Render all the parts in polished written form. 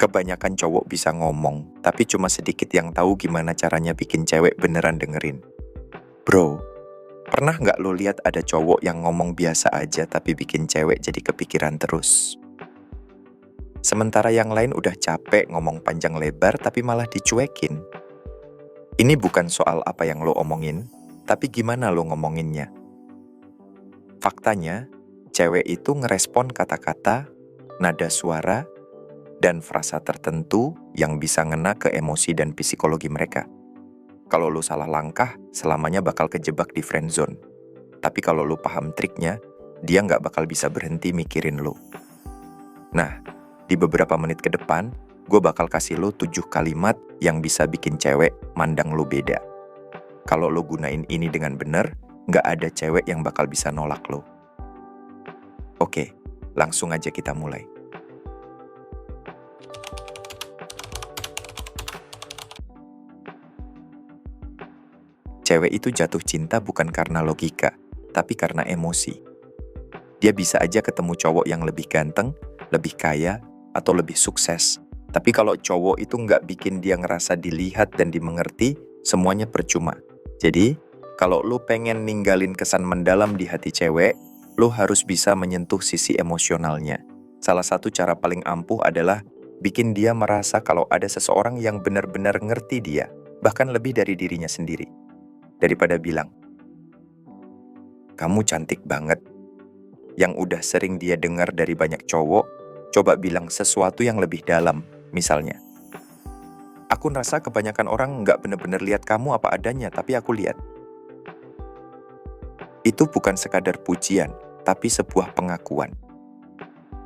Kebanyakan cowok bisa ngomong, tapi cuma sedikit yang tahu gimana caranya bikin cewek beneran dengerin. Bro, pernah nggak lo lihat ada cowok yang ngomong biasa aja tapi bikin cewek jadi kepikiran terus? Sementara yang lain udah capek ngomong panjang lebar tapi malah dicuekin. Ini bukan soal apa yang lo omongin, tapi gimana lo ngomonginnya. Faktanya, cewek itu ngerespon kata-kata, nada suara, dan frasa tertentu yang bisa ngena ke emosi dan psikologi mereka. Kalau lu salah langkah, selamanya bakal kejebak di friendzone. Tapi kalau lu paham triknya, dia nggak bakal bisa berhenti mikirin lu. Nah, di beberapa menit ke depan, gue bakal kasih lu 7 kalimat yang bisa bikin cewek mandang lu beda. Kalau lu gunain ini dengan bener, nggak ada cewek yang bakal bisa nolak lu. Oke, langsung aja kita mulai. Cewek itu jatuh cinta bukan karena logika, tapi karena emosi. Dia bisa aja ketemu cowok yang lebih ganteng, lebih kaya, atau lebih sukses. Tapi kalau cowok itu nggak bikin dia ngerasa dilihat dan dimengerti, semuanya percuma. Jadi, kalau lu pengen ninggalin kesan mendalam di hati cewek, lu harus bisa menyentuh sisi emosionalnya. Salah satu cara paling ampuh adalah bikin dia merasa kalau ada seseorang yang benar-benar ngerti dia, bahkan lebih dari dirinya sendiri. Daripada bilang, "Kamu cantik banget," yang udah sering dia dengar dari banyak cowok, coba bilang sesuatu yang lebih dalam. Misalnya, "Aku ngerasa kebanyakan orang nggak bener-bener lihat kamu apa adanya, tapi aku lihat." Itu bukan sekadar pujian, tapi sebuah pengakuan.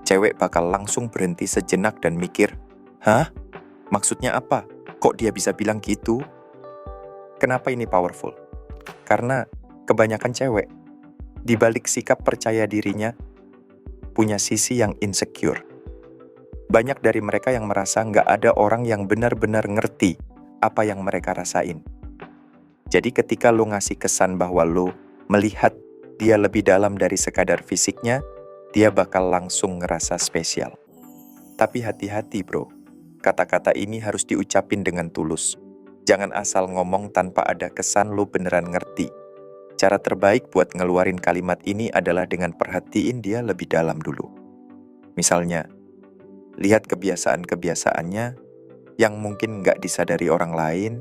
Cewek bakal langsung berhenti sejenak dan mikir, "Hah? Maksudnya apa? Kok dia bisa bilang gitu?" Kenapa ini powerful? Karena kebanyakan cewek, di balik sikap percaya dirinya, punya sisi yang insecure. Banyak dari mereka yang merasa nggak ada orang yang benar-benar ngerti apa yang mereka rasain. Jadi ketika lo ngasih kesan bahwa lo melihat dia lebih dalam dari sekadar fisiknya, dia bakal langsung ngerasa spesial. Tapi hati-hati bro, kata-kata ini harus diucapin dengan tulus. Jangan asal ngomong tanpa ada kesan lo beneran ngerti. Cara terbaik buat ngeluarin kalimat ini adalah dengan perhatiin dia lebih dalam dulu. Misalnya, lihat kebiasaan-kebiasaannya yang mungkin nggak disadari orang lain.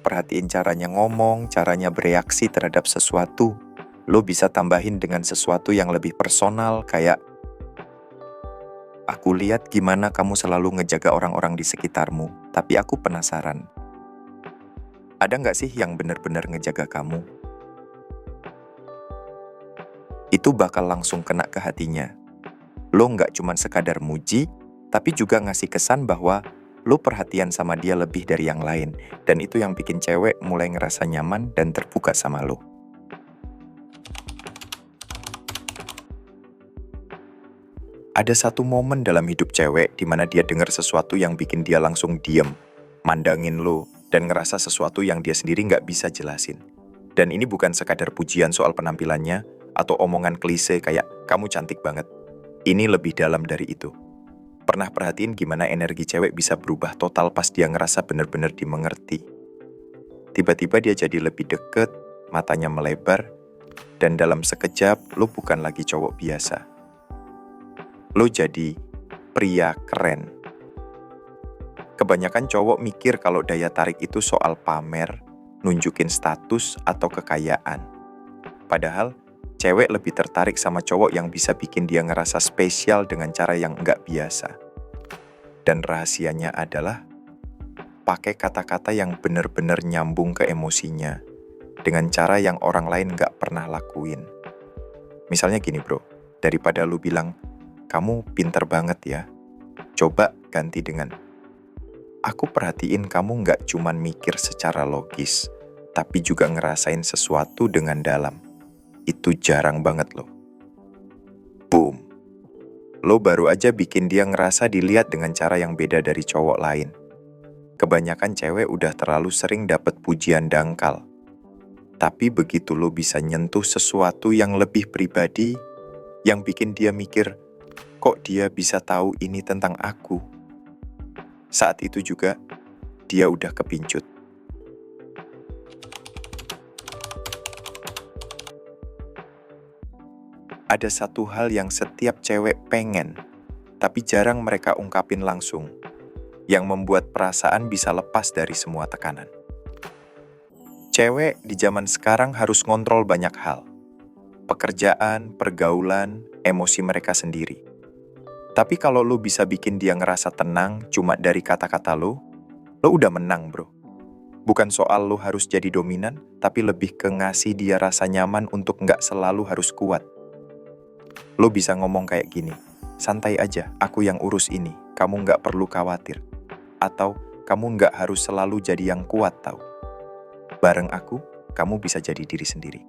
Perhatiin caranya ngomong, caranya bereaksi terhadap sesuatu. Lo bisa tambahin dengan sesuatu yang lebih personal kayak, "Aku lihat gimana kamu selalu ngejaga orang-orang di sekitarmu, tapi aku penasaran. Ada nggak sih yang bener-bener ngejaga kamu?" Itu bakal langsung kena ke hatinya. Lo nggak cuma sekadar muji, tapi juga ngasih kesan bahwa lo perhatian sama dia lebih dari yang lain. Dan itu yang bikin cewek mulai ngerasa nyaman dan terbuka sama lo. Ada satu momen dalam hidup cewek di mana dia dengar sesuatu yang bikin dia langsung diem, mandangin lo, dan ngerasa sesuatu yang dia sendiri nggak bisa jelasin. Dan ini bukan sekadar pujian soal penampilannya, atau omongan klise kayak, "Kamu cantik banget." Ini lebih dalam dari itu. Pernah perhatiin gimana energi cewek bisa berubah total pas dia ngerasa bener-bener dimengerti? Tiba-tiba dia jadi lebih deket, matanya melebar, dan dalam sekejap, lo bukan lagi cowok biasa. Lo jadi pria keren. Kebanyakan cowok mikir kalau daya tarik itu soal pamer, nunjukin status, atau kekayaan. Padahal, cewek lebih tertarik sama cowok yang bisa bikin dia ngerasa spesial dengan cara yang nggak biasa. Dan rahasianya adalah, pakai kata-kata yang bener-bener nyambung ke emosinya, dengan cara yang orang lain nggak pernah lakuin. Misalnya gini bro, daripada lu bilang, "Kamu pinter banget ya," coba ganti dengan, "Aku perhatiin kamu nggak cuman mikir secara logis, tapi juga ngerasain sesuatu dengan dalam. Itu jarang banget loh." Boom. Lo baru aja bikin dia ngerasa dilihat dengan cara yang beda dari cowok lain. Kebanyakan cewek udah terlalu sering dapet pujian dangkal. Tapi begitu lo bisa nyentuh sesuatu yang lebih pribadi, yang bikin dia mikir, "Kok dia bisa tahu ini tentang aku?" Saat itu juga, dia udah kepincut. Ada satu hal yang setiap cewek pengen, tapi jarang mereka ungkapin langsung, yang membuat perasaan bisa lepas dari semua tekanan. Cewek di zaman sekarang harus ngontrol banyak hal. Pekerjaan, pergaulan, emosi mereka sendiri. Tapi kalau lo bisa bikin dia ngerasa tenang cuma dari kata-kata lo udah menang bro. Bukan soal lo harus jadi dominan, tapi lebih ke ngasih dia rasa nyaman untuk nggak selalu harus kuat. Lo bisa ngomong kayak gini, santai aja, aku yang urus ini, kamu nggak perlu khawatir. Atau, kamu nggak harus selalu jadi yang kuat tau. Bareng aku, kamu bisa jadi diri sendiri.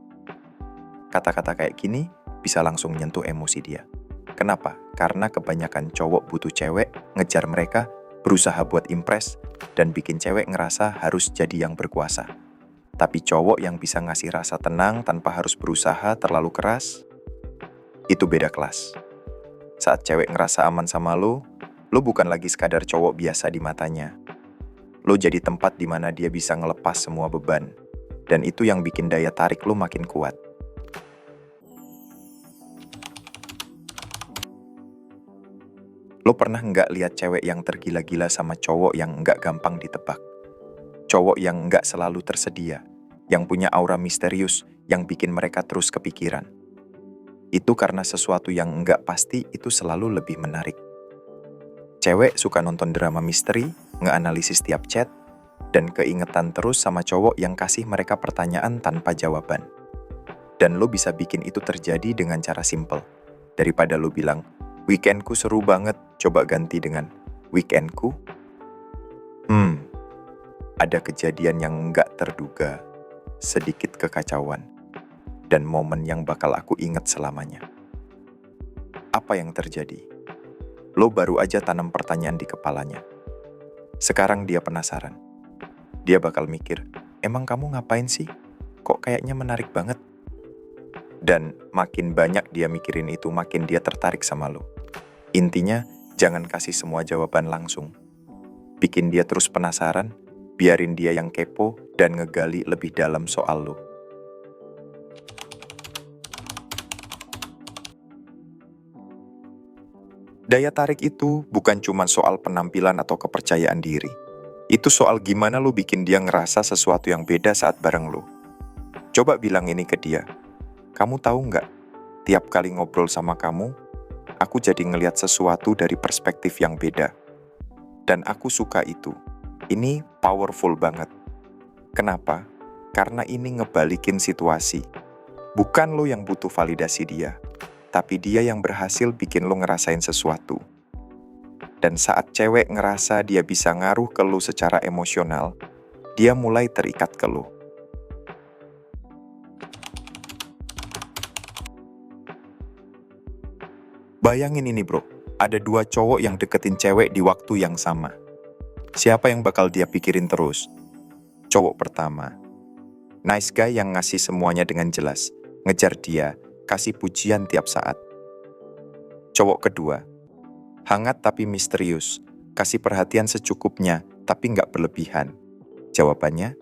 Kata-kata kayak gini bisa langsung nyentuh emosi dia. Kenapa? Karena kebanyakan cowok butuh cewek, ngejar mereka, berusaha buat impress, dan bikin cewek ngerasa harus jadi yang berkuasa. Tapi cowok yang bisa ngasih rasa tenang tanpa harus berusaha terlalu keras, itu beda kelas. Saat cewek ngerasa aman sama lo bukan lagi sekadar cowok biasa di matanya. Lo jadi tempat di mana dia bisa ngelepas semua beban. Dan itu yang bikin daya tarik lo makin kuat. Lo pernah nggak lihat cewek yang tergila-gila sama cowok yang nggak gampang ditebak? Cowok yang nggak selalu tersedia, yang punya aura misterius, yang bikin mereka terus kepikiran. Itu karena sesuatu yang nggak pasti itu selalu lebih menarik. Cewek suka nonton drama misteri, ngeanalisis tiap chat, dan keingetan terus sama cowok yang kasih mereka pertanyaan tanpa jawaban. Dan lo bisa bikin itu terjadi dengan cara simple. Daripada lo bilang, weekendku seru banget, coba ganti dengan weekendku. Ada kejadian yang nggak terduga, sedikit kekacauan. Dan momen yang bakal aku ingat selamanya. Apa yang terjadi? Lo baru aja tanam pertanyaan di kepalanya. Sekarang dia penasaran. Dia bakal mikir, emang kamu ngapain sih? Kok kayaknya menarik banget? Dan makin banyak dia mikirin itu, makin dia tertarik sama lo. Intinya, jangan kasih semua jawaban langsung. Bikin dia terus penasaran, biarin dia yang kepo dan ngegali lebih dalam soal lo. Daya tarik itu bukan cuma soal penampilan atau kepercayaan diri. Itu soal gimana lo bikin dia ngerasa sesuatu yang beda saat bareng lo. Coba bilang ini ke dia. Kamu tahu nggak, tiap kali ngobrol sama kamu, aku jadi ngelihat sesuatu dari perspektif yang beda. Dan aku suka itu. Ini powerful banget. Kenapa? Karena ini ngebalikin situasi. Bukan lo yang butuh validasi dia, tapi dia yang berhasil bikin lo ngerasain sesuatu. Dan saat cewek ngerasa dia bisa ngaruh ke lo secara emosional, dia mulai terikat ke lo. Bayangin ini bro, ada dua cowok yang deketin cewek di waktu yang sama. Siapa yang bakal dia pikirin terus? Cowok pertama, nice guy yang ngasih semuanya dengan jelas, ngejar dia, kasih pujian tiap saat. Cowok kedua, hangat tapi misterius, kasih perhatian secukupnya tapi nggak berlebihan. Jawabannya,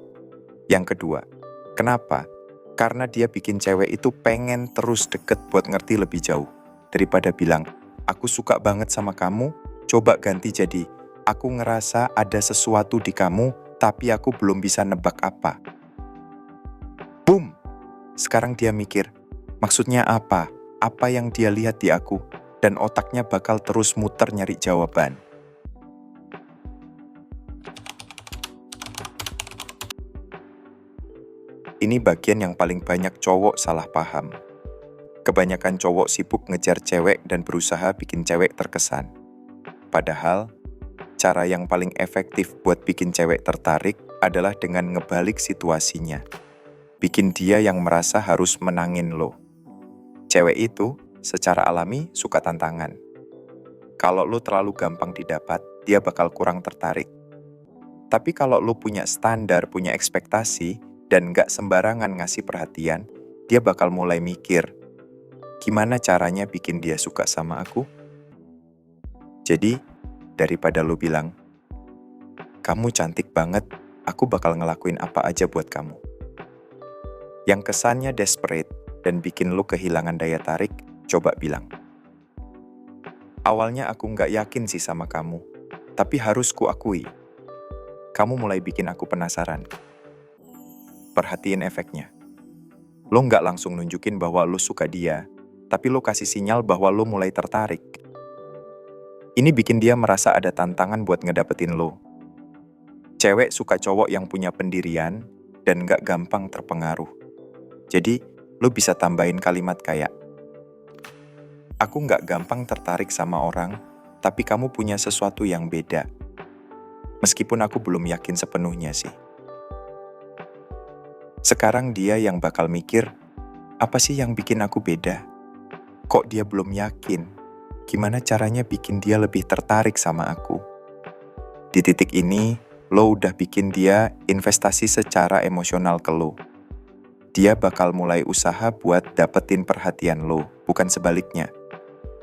yang kedua. Kenapa? Karena dia bikin cewek itu pengen terus deket buat ngerti lebih jauh. Daripada bilang, aku suka banget sama kamu, coba ganti jadi, aku ngerasa ada sesuatu di kamu, tapi aku belum bisa nebak apa. Boom! Sekarang dia mikir, maksudnya apa? Apa yang dia lihat di aku? Dan otaknya bakal terus muter nyari jawaban. Ini bagian yang paling banyak cowok salah paham. Kebanyakan cowok sibuk ngejar cewek dan berusaha bikin cewek terkesan. Padahal, cara yang paling efektif buat bikin cewek tertarik adalah dengan ngebalik situasinya. Bikin dia yang merasa harus menangin lo. Cewek itu secara alami suka tantangan. Kalau lo terlalu gampang didapat, dia bakal kurang tertarik. Tapi kalau lo punya standar, punya ekspektasi, dan gak sembarangan ngasih perhatian, dia bakal mulai mikir, gimana caranya bikin dia suka sama aku? Jadi, daripada lo bilang, Kamu cantik banget, aku bakal ngelakuin apa aja buat kamu. Yang kesannya desperate dan bikin lo kehilangan daya tarik, coba bilang. Awalnya aku nggak yakin sih sama kamu, tapi harus kuakui, kamu mulai bikin aku penasaran. Perhatiin efeknya. Lo nggak langsung nunjukin bahwa lo suka dia, tapi lo kasih sinyal bahwa lo mulai tertarik. Ini bikin dia merasa ada tantangan buat ngedapetin lo. Cewek suka cowok yang punya pendirian dan nggak gampang terpengaruh. Jadi, lo bisa tambahin kalimat kayak, aku nggak gampang tertarik sama orang, tapi kamu punya sesuatu yang beda. Meskipun aku belum yakin sepenuhnya sih. Sekarang dia yang bakal mikir, apa sih yang bikin aku beda? Kok dia belum yakin? Gimana caranya bikin dia lebih tertarik sama aku? Di titik ini, lo udah bikin dia investasi secara emosional ke lo. Dia bakal mulai usaha buat dapetin perhatian lo, bukan sebaliknya.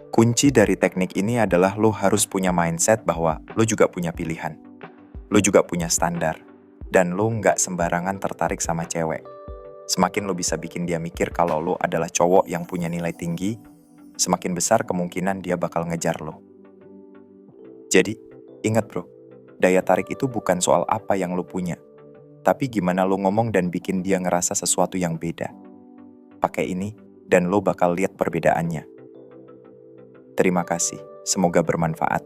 Kunci dari teknik ini adalah lo harus punya mindset bahwa lo juga punya pilihan. Lo juga punya standar. Dan lo nggak sembarangan tertarik sama cewek. Semakin lo bisa bikin dia mikir kalau lo adalah cowok yang punya nilai tinggi, semakin besar kemungkinan dia bakal ngejar lo. Jadi, ingat bro, daya tarik itu bukan soal apa yang lo punya, tapi gimana lo ngomong dan bikin dia ngerasa sesuatu yang beda. Pakai ini, dan lo bakal lihat perbedaannya. Terima kasih, semoga bermanfaat.